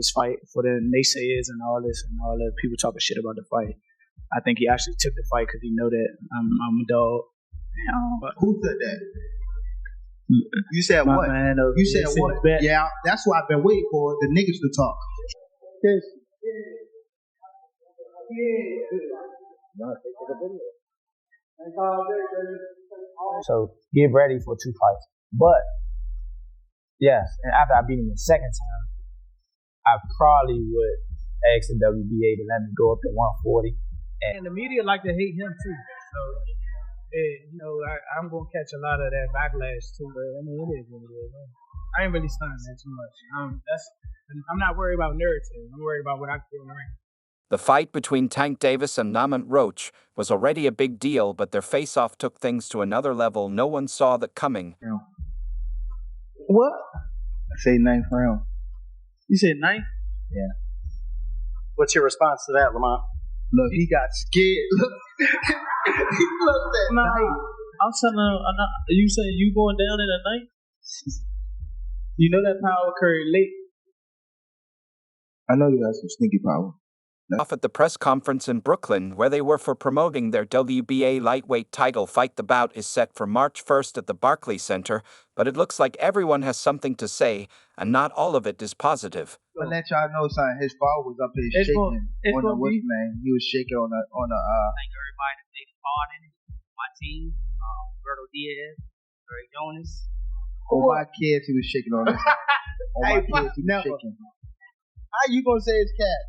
this fight for the naysayers and all this and all the people talking shit about the fight. I think he actually took the fight because he know that I'm a dog. Who said that? You said what? Man, you said what? Yeah, that's why I've been waiting for the niggas to talk. Yes. So get ready for 2 fights. But yes, and after I beat him the second time, I probably would ask the WBA to let me go up to 140. And the media like to hate him too. So, I'm going to catch a lot of that backlash too. But I mean, it is what it is. I ain't really studying that too much. I'm not worried about narrative. I'm worried about what I feel in the ring. The fight between Tank Davis and Lamont Roach was already a big deal, but their face-off took things to another level no one saw that coming. What? I say 9th round. You said 9th? Yeah. What's your response to that, Lamont? Look, he got scared. Look, he looked at night. I'm telling him, you saying you going down in the 9th? You know that power occurred late. I know you got some sneaky power. Off at the press conference in Brooklyn, where they were for promoting their WBA lightweight title fight. The bout is set for March 1st at the Barclays Center, but it looks like everyone has something to say, and not all of it is positive. I'll let y'all know, son, his father was up here shaking on the what's name. He was shaking on the Thank everybody that played a part in it. My team, Roberto Diaz, Barry Jonas. On my kids, he was shaking on this. On my kids, he was shaking. How you gonna say it's cat?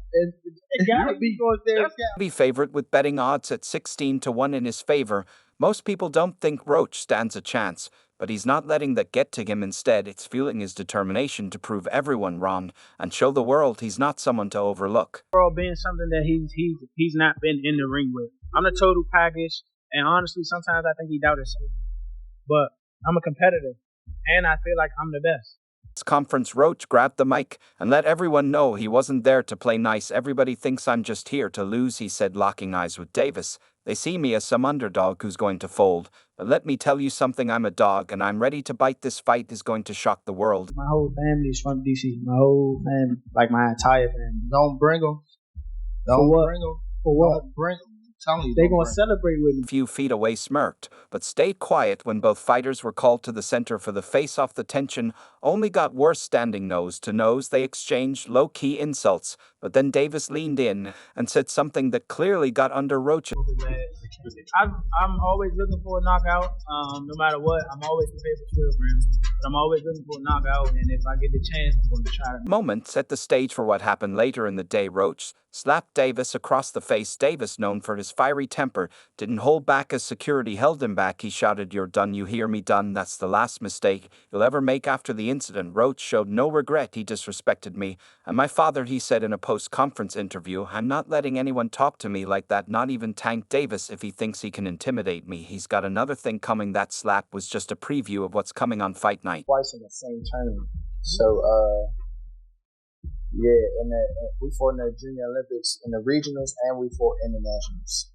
It gotta be gonna say it's cat. Heavy favorite with betting odds at 16-1 in his favor. Most people don't think Roach stands a chance, but he's not letting that get to him. Instead, it's fueling his determination to prove everyone wrong and show the world he's not someone to overlook. Being something that he's not been in the ring with. I'm the total package, and honestly, sometimes I think he doubted himself. But I'm a competitor, and I feel like I'm the best. Conference, Roach grabbed the mic and let everyone know he wasn't there to play nice. Everybody thinks I'm just here to lose, he said, locking eyes with Davis. They see me as some underdog who's going to fold. But let me tell you something, I'm a dog and I'm ready to bite. This fight is going to shock the world. My whole family is from DC. My whole family, like my entire family. Don't bring them. Don't bring them. For what? Don't bring them. They're going to celebrate with me. A few feet away smirked, but stayed quiet when both fighters were called to the center for the face-off. The tension only got worse. Standing nose to nose, they exchanged low-key insults, but then Davis leaned in and said something that clearly got under Roach. I'm always looking for a knockout. No matter what, I'm always prepared for 12 rounds. But I'm always looking for a knockout, and if I get the chance, I'm going to try to. Moment set the stage for what happened later in the day. Roach slapped Davis across the face. Davis, known for his fiery temper, didn't hold back as security held him back. He shouted, "You're done, you hear me? Done. That's the last mistake you'll ever make." After the incident, Roach showed no regret. "He disrespected me and my father," he said in a post-conference interview. "I'm not letting anyone talk to me like that, not even Tank Davis. If he thinks he can intimidate me, he's got another thing coming." That slap was just a preview of what's coming on fight night. Twice in the same tournament. So, we fought in the Junior Olympics, in the regionals, and we fought internationals.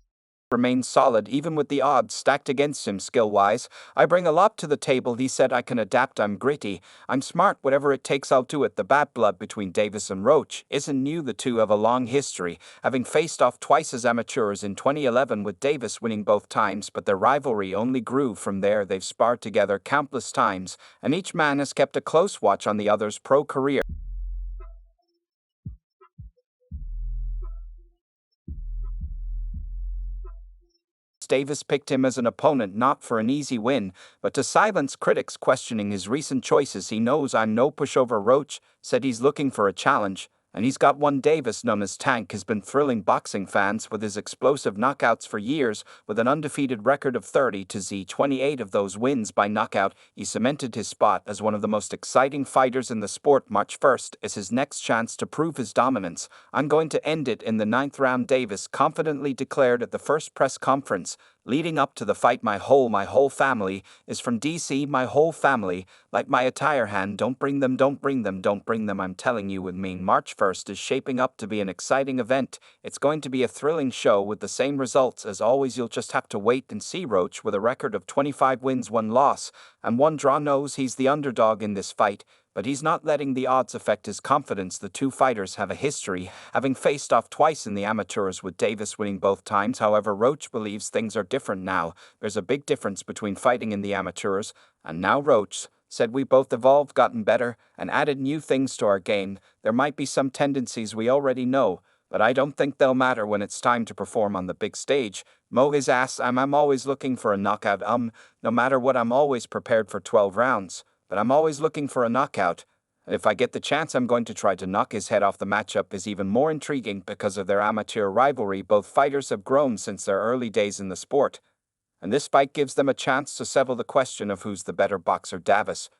Remained solid even with the odds stacked against him skill-wise. "I bring a lot to the table," he said. "I can adapt, I'm gritty, I'm smart, whatever it takes I'll do it." The bad blood between Davis and Roach isn't new. The two have a long history, having faced off twice as amateurs in 2011 with Davis winning both times, but their rivalry only grew from there. They've sparred together countless times, and each man has kept a close watch on the other's pro career. Davis picked him as an opponent not for an easy win, but to silence critics questioning his recent choices. "He knows I'm no pushover," Roach said. "He's looking for a challenge, and he's got one." Davis, known as Tank, has been thrilling boxing fans with his explosive knockouts for years. With an undefeated record of 30-0, 28 of those wins by knockout, he cemented his spot as one of the most exciting fighters in the sport. March 1st is his next chance to prove his dominance. "I'm going to end it in the 9th round," Davis confidently declared at the first press conference leading up to the fight. My whole family is from DC, my whole family, like my attire hand. Don't bring them, don't bring them, don't bring them, I'm telling you." With me, March 1st is shaping up to be an exciting event. It's going to be a thrilling show with the same results as always. You'll just have to wait and see. Roach, with a record of 25 wins, 1 loss, and 1 draw, knows he's the underdog in this fight, but he's not letting the odds affect his confidence. The two fighters have a history, having faced off twice in the amateurs, with Davis winning both times. However, Roach believes things are different now. There's a big difference between fighting in the amateurs and now. Roach said, "We both evolved, gotten better, and added new things to our game. There might be some tendencies we already know, but I don't think they'll matter when it's time to perform on the big stage." Mo his ass, I'm always looking for a knockout. No matter what, I'm always prepared for 12 rounds, but I'm always looking for a knockout. If I get the chance, I'm going to try to knock his head off. The matchup is even more intriguing because of their amateur rivalry. Both fighters have grown since their early days in the sport, and this fight gives them a chance to settle the question of who's the better boxer. Davis,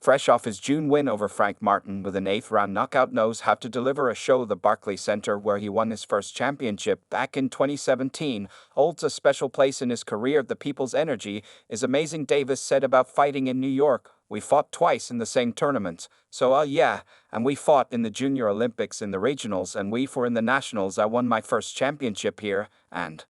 fresh off his June win over Frank Martin with an 8th-round knockout, knows how to deliver a show. The Barclays Center, where he won his first championship back in 2017, holds a special place in his career. The people's energy is amazing. Davis said about fighting in New York, "We fought twice in the same tournaments. So, yeah, and we fought in the Junior Olympics, in the regionals, and we fought in the nationals. I won my first championship here, and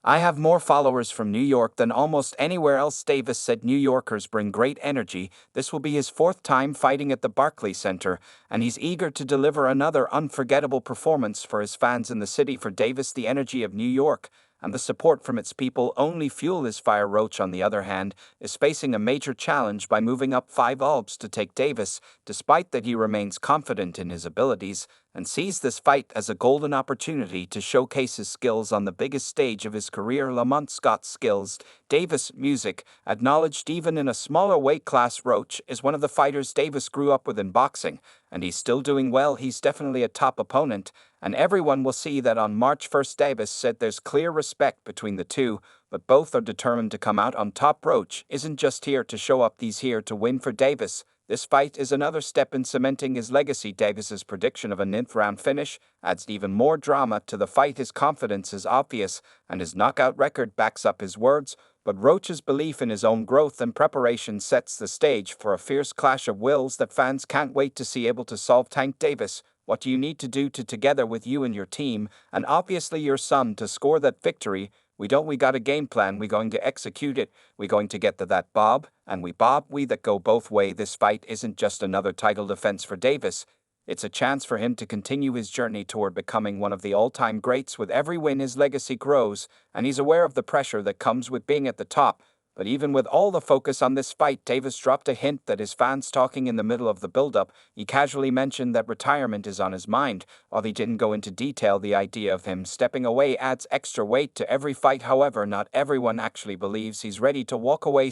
I have more followers from New York than almost anywhere else." Davis said New Yorkers bring great energy. This will be his 4th time fighting at the Barclays Center, and he's eager to deliver another unforgettable performance for his fans in the city. For Davis, the energy of New York and the support from its people only fuel his fire. Roach, on the other hand, is facing a major challenge by moving up 5 albs to take Davis, despite that he remains confident in his abilities and sees this fight as a golden opportunity to showcase his skills on the biggest stage of his career. Lamont Scott's skills, Davis' music, acknowledged even in a smaller weight class. Roach is one of the fighters Davis grew up with in boxing, and he's still doing well. He's definitely a top opponent, and everyone will see that on March 1st. Davis said there's clear respect between the two, but both are determined to come out on top. Roach isn't just here to show up, he's here to win. For Davis, this fight is another step in cementing his legacy. Davis's prediction of a 9th-round finish adds even more drama to the fight. His confidence is obvious, and his knockout record backs up his words, but Roach's belief in his own growth and preparation sets the stage for a fierce clash of wills that fans can't wait to see. Able to solve. Tank Davis, what do you need to do to, together with you and your team, and obviously your son, to score that victory? We got a game plan. We're going to execute it. We're going to get to that bob, and we that go both way. This fight isn't just another title defense for Davis. It's a chance for him to continue his journey toward becoming one of the all-time greats. With every win, his legacy grows, and he's aware of the pressure that comes with being at the top. But even with all the focus on this fight, Davis dropped a hint that his fans talking in the middle of the build-up. He casually mentioned that retirement is on his mind. While he didn't go into detail, the idea of him stepping away adds extra weight to every fight. However, not everyone actually believes he's ready to walk away.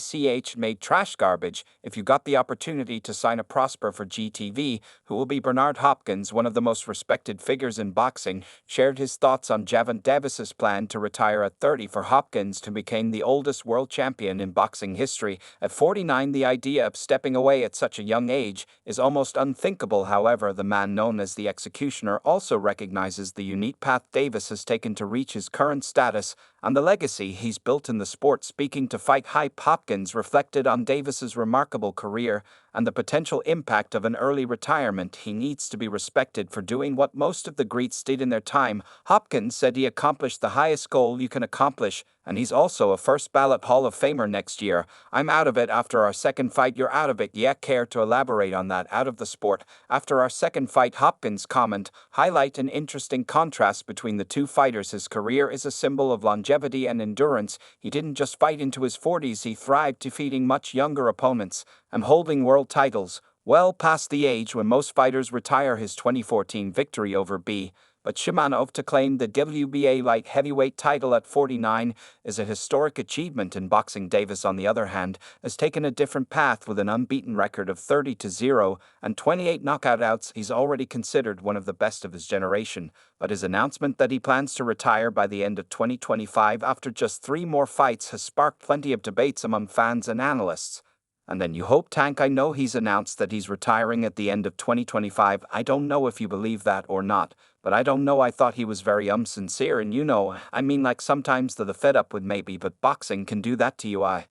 Made trash garbage. If you got the opportunity to sign a prosper for GTV, who will be Bernard Hopkins, one of the most respected figures in boxing, shared his thoughts on Gervonta Davis's plan to retire at 30. For Hopkins to become the oldest world champion in boxing history at 49, the idea of stepping away at such a young age is almost unthinkable. However, the man known as the Executioner also recognizes the unique path Davis has taken to reach his current status and the legacy he's built in the sport. Speaking to Fight Hype, Hopkins reflected on Davis's remarkable career and the potential impact of an early retirement. He needs to be respected for doing what most of the greats did in their time. Hopkins said he accomplished the highest goal you can accomplish, and he's also a first-ballot Hall of Famer next year. I'm out of it after our second fight. You're out of it. Yeah, care to elaborate on that? Out of the sport after our second fight, Hopkins' comment highlight an interesting contrast between the two fighters. His career is a symbol of longevity and endurance. He didn't just fight into his 40s, he thrived defeating much younger opponents and holding world titles well past the age when most fighters retire. His 2014 victory over but Shimanov to claim the WBA light heavyweight title at 49 is a historic achievement in boxing. Davis, on the other hand, has taken a different path with an unbeaten record of 30-0 and 28 knockout outs. He's already considered one of the best of his generation, but his announcement that he plans to retire by the end of 2025 after just 3 more fights has sparked plenty of debates among fans and analysts. And then you hope, Tank, I know he's announced that he's retiring at the end of 2025. I don't know if you believe that or not, but I don't know. I thought he was very sincere, and I mean, like sometimes the fed up with maybe, but boxing can do that to you. I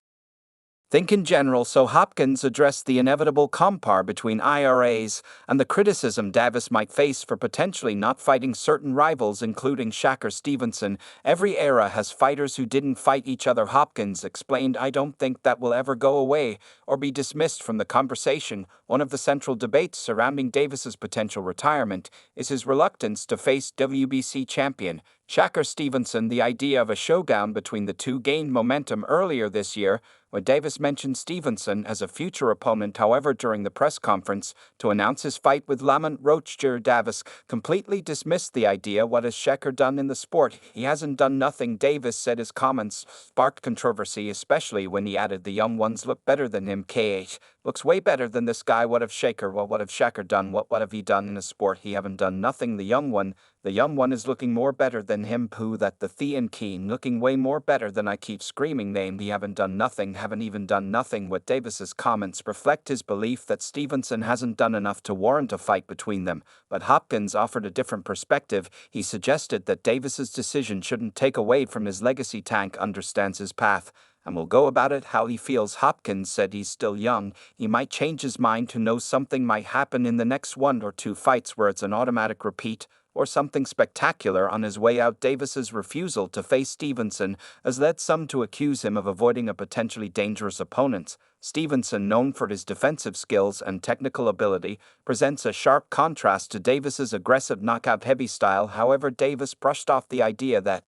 think in general, so Hopkins addressed the inevitable compare between IRAs and the criticism Davis might face for potentially not fighting certain rivals, including Shakur Stevenson. Every era has fighters who didn't fight each other, Hopkins explained. I don't think that will ever go away or be dismissed from the conversation. One of the central debates surrounding Davis's potential retirement is his reluctance to face WBC champion Shakur Stevenson. The idea of a showdown between the two gained momentum earlier this year, when Davis mentioned Stevenson as a future opponent. However, during the press conference to announce his fight with Lamont Roach, Davis completely dismissed the idea. What has Shakur done in the sport? He hasn't done nothing, Davis said. His comments sparked controversy, especially when he added the young ones look better than him. KH looks way better than this guy. What have Shakur? Well, what have Shakur done? What have he done in the sport? He haven't done nothing. The young one is looking more better than him. Pooh, that the Thean Keen looking way more better than I keep screaming name. He haven't done nothing, haven't even done nothing. What Davis's comments reflect his belief that Stevenson hasn't done enough to warrant a fight between them. But Hopkins offered a different perspective. He suggested that Davis's decision shouldn't take away from his legacy. Tank understands his path and will go about it how he feels. Hopkins said he's still young. He might change his mind to know something might happen in the next 1 or 2 fights where it's an automatic repeat or something spectacular on his way out. Davis's refusal to face Stevenson has led some to accuse him of avoiding a potentially dangerous opponent. Stevenson, known for his defensive skills and technical ability, presents a sharp contrast to Davis's aggressive knockout heavy style. However, Davis brushed off the idea that